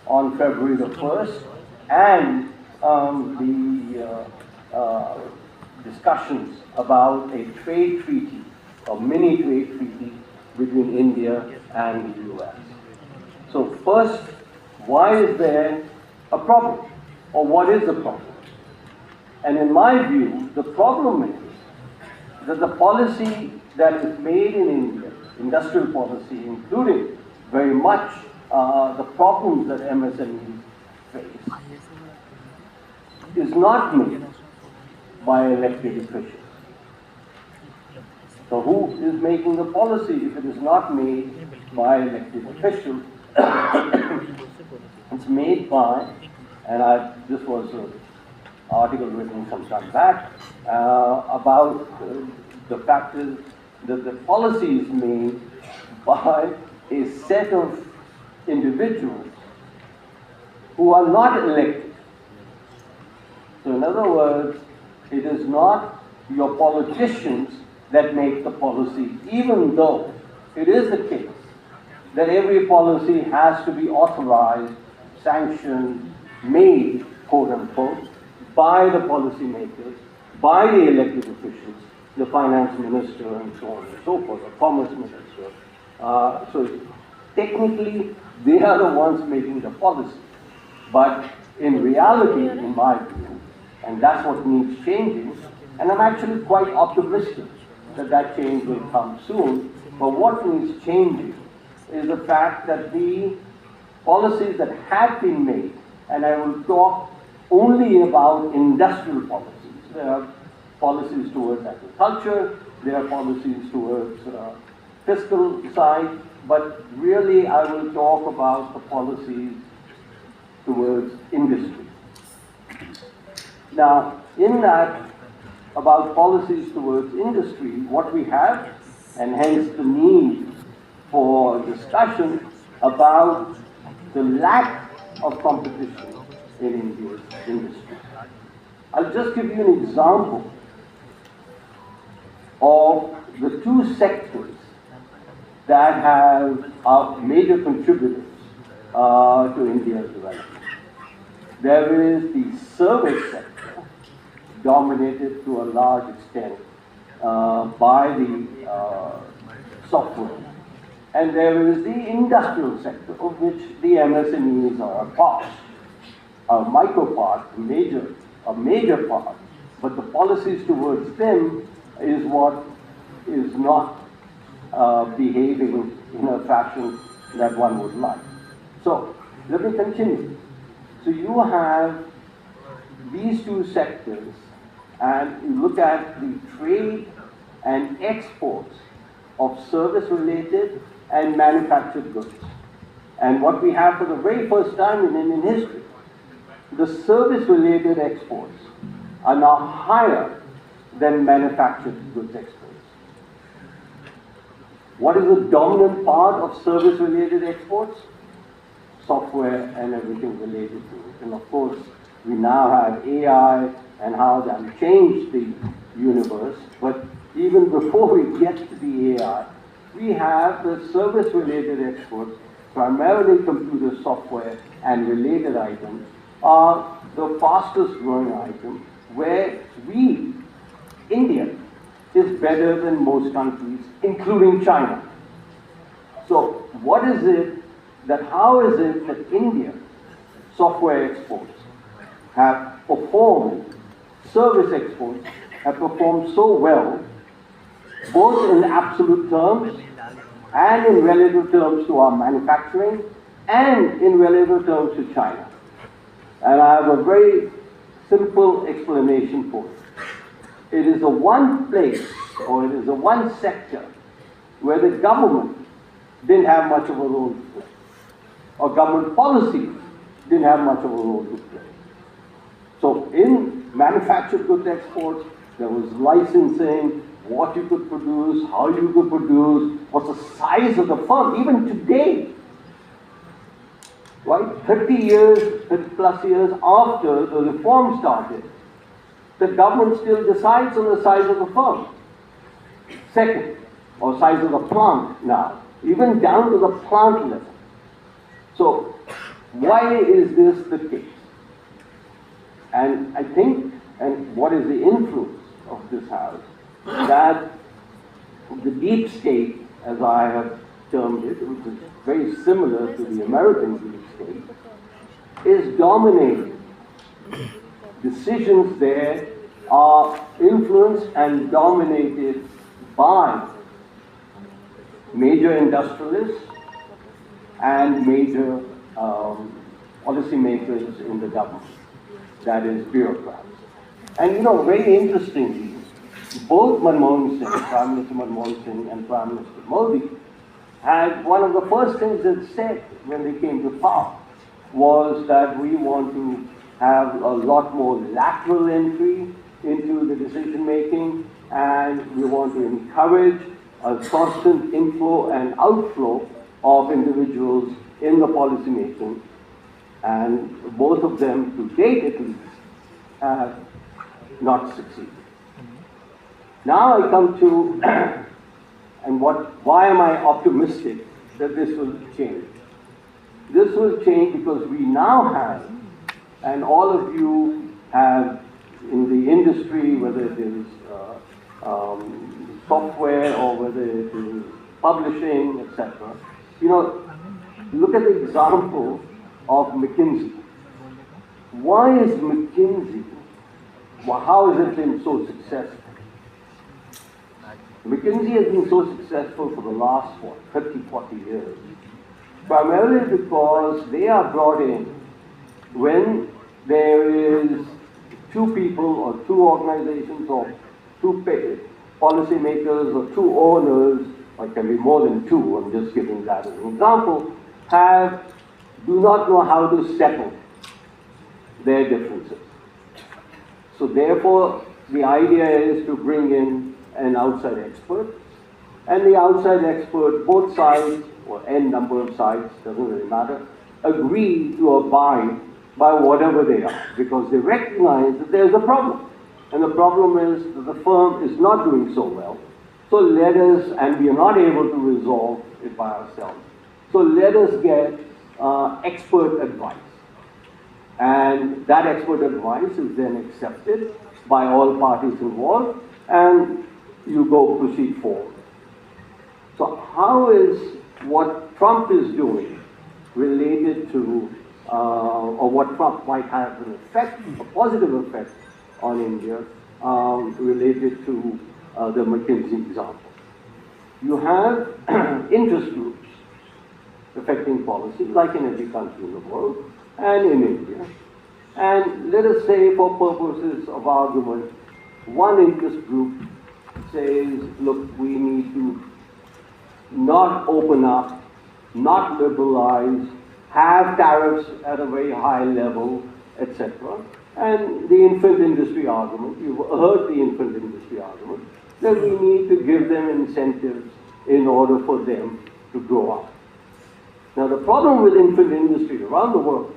on February the 1st, and the discussions about a trade treaty, a mini trade treaty between India and the US. So first, why is there a problem? Or what is the problem? And in my view, the problem is that the policy that is made in India, industrial policy, including very much the problems that MSMEs face, is not made by elected officials. So who is making the policy if it is not made by elected officials? It's made by, and this was an article written some time back about the fact is that the policy is made by a set of individuals who are not elected. So in other words, it is not your politicians that make the policy, even though it is the case that every policy has to be authorized, sanctioned, made, quote unquote, by the policymakers, by the elected officials, the finance minister and so on and so forth, the commerce minister. So technically, they are the ones making the policy. But in reality, in my view, and that's what needs changing, and I'm actually quite optimistic that that change will come soon, but what needs changing is the fact that the policies that have been made, and I will talk only about industrial policies. There are policies towards agriculture, there are policies towards fiscal side, but really I will talk about the policies towards industry. Now, in that, about policies towards industry, what we have, and hence the need for discussion about the lack of competition in India's industry. I'll just give you an example of the two sectors that are major contributors to India's development. There is the service sector, dominated to a large extent by the software. And there is the industrial sector, of which the MSMEs are a part, a micro part, a major part, but the policies towards them is what is not behaving in a fashion that one would like. So, let me continue. So you have these two sectors, and you look at the trade and exports of service-related and manufactured goods. And what we have for the very first time in Indian history, the service-related exports are now higher than manufactured goods exports. What is the dominant part of service-related exports? Software and everything related to it. And of course, we now have AI and how that changed the universe. But even before we get to the AI, we have the service-related exports, primarily computer software and related items, are the fastest growing item, where we, India, is better than most countries, including China. So what is it how is it that India software exports have performed, service exports have performed so well, both in absolute terms and in relative terms to our manufacturing and in relative terms to China? And I have a very simple explanation for it. It is the one place, or it is the one sector, where the government didn't have much of a role to play, or government policy didn't have much of a role to play. So in manufactured goods exports, there was licensing, what you could produce, how you could produce, what's the size of the firm, even today. Right? 30 plus years after the reform started, the government still decides on the size of the firm. Second, or size of the plant now, even down to the plant level. So, Why is this the case? And I think, and what is the influence of this house, that the deep state, as I have termed it, which is very similar to the American deep state, is dominating. Decisions there are influenced and dominated by major industrialists and major policymakers in the government, that is, bureaucrats. And you know, very interestingly, both Manmohan Singh, Prime Minister Manmohan Singh and Prime Minister Modi, had one of the first things they said when they came to power was that we want to have a lot more lateral entry into the decision making, and we want to encourage a constant inflow and outflow of individuals in the policy making. And both of them, to date at least, have not succeeded. Now I come to, and why am I optimistic that this will change? This will change because we now have, and all of you have in the industry, whether it is software or whether it is publishing, etc. You know, look at the example of McKinsey. Why is McKinsey, how has it been so successful? McKinsey has been so successful for the last, 30, 40 years, primarily because they are brought in when there is two people or two organizations or two policymakers or two owners, or it can be more than two, I'm just giving that as an example, do not know how to settle their differences. So therefore, the idea is to bring in an outside expert, and the outside expert, both sides, or n number of sides, doesn't really matter, agree to abide by whatever they are, because they recognize that there's a problem. And the problem is that the firm is not doing so well. So let us, and we are not able to resolve it by ourselves. So let us get expert advice. And that expert advice is then accepted by all parties involved, and you go proceed forward. So how is what Trump is doing related to, or what Trump might have an effect, a positive effect on India, related to the McKinsey example? You have interest groups affecting policy, like in every country in the world, and in India. And let us say, for purposes of argument, one interest group says, look, we need to not open up, not liberalize, have tariffs at a very high level, etc. And the infant industry argument, you've heard the infant industry argument, that we need to give them incentives in order for them to grow up. Now the problem with infant industry around the world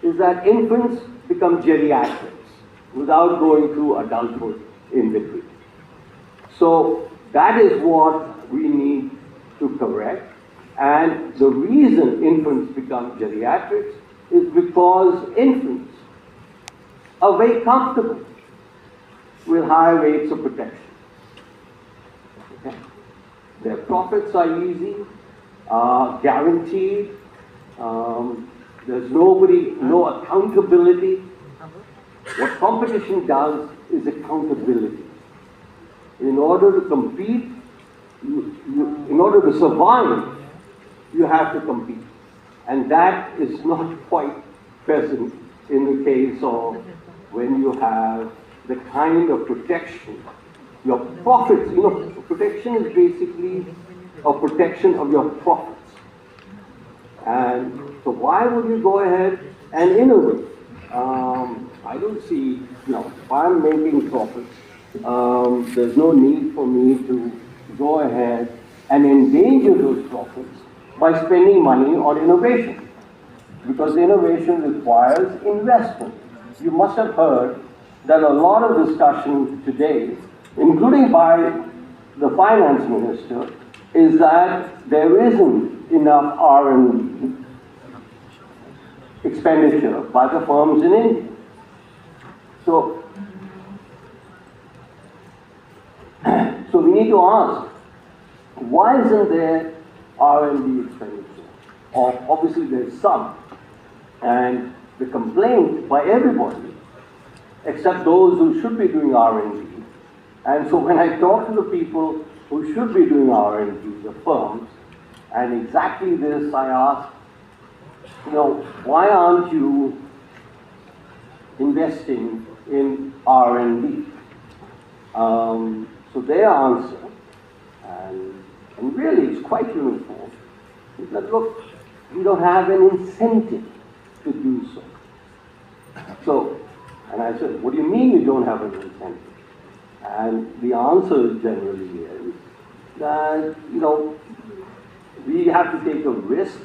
is that infants become geriatrics without going through adulthood in between. So that is what we need to correct. And the reason infants become geriatrics is because infants are very comfortable with high rates of protection. Okay? Their profits are easy, guaranteed. There's no accountability. What competition does is accountability. In order to compete, in order to survive, you have to compete. And that is not quite present in the case of when you have the kind of protection. Your profits, you know, protection is basically a protection of your profits. And so why would you go ahead and innovate? I don't see, if I'm making profits, there's no need for me to go ahead and endanger those profits by spending money on innovation. Because innovation requires investment. You must have heard that a lot of discussion today, including by the finance minister, is that there isn't enough R&D. expenditure by the firms in India. So, so we need to ask, why isn't there R&D expenditure? Or obviously there's some, and the complaint by everybody, except those who should be doing R&D. And so when I talk to the people who should be doing R&D, the firms, and exactly this, I ask, why aren't you investing in R&D? So their answer, and really it's quite uniform, is that, look, we don't have an incentive to do so. So, and I said, what do you mean you don't have an incentive? And the answer generally is that, we have to take a risk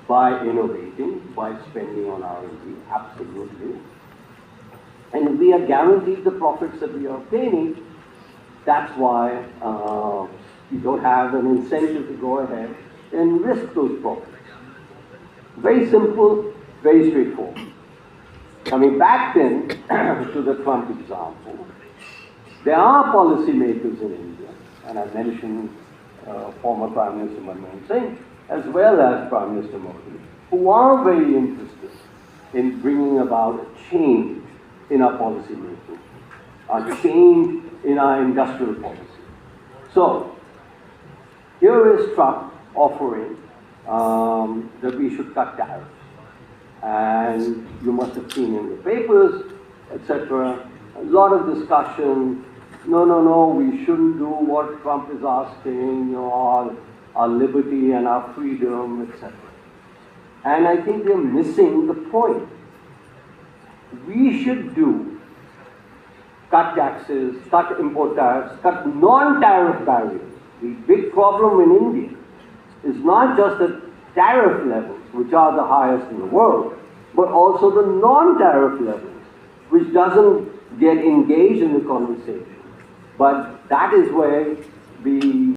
by innovating, by spending on R&D, absolutely. And if we are guaranteed the profits that we are obtaining, that's why you don't have an incentive to go ahead and risk those profits. Very simple, very straightforward. Coming back then to the Trump example, there are policymakers in India, and I mentioned former Prime Minister Manmohan Singh, as well as Prime Minister Modi, who are very interested in bringing about a change in our policy making, a change in our industrial policy. So, here is Trump offering that we should cut tariffs. And you must have seen in the papers, etc., a lot of discussion. No, we shouldn't do what Trump is asking, our liberty and our freedom, etc. And I think they're missing the point. We should cut taxes, cut import tariffs, cut non-tariff barriers. The big problem in India is not just the tariff levels, which are the highest in the world, but also the non-tariff levels, which doesn't get engaged in the conversation. But that is where the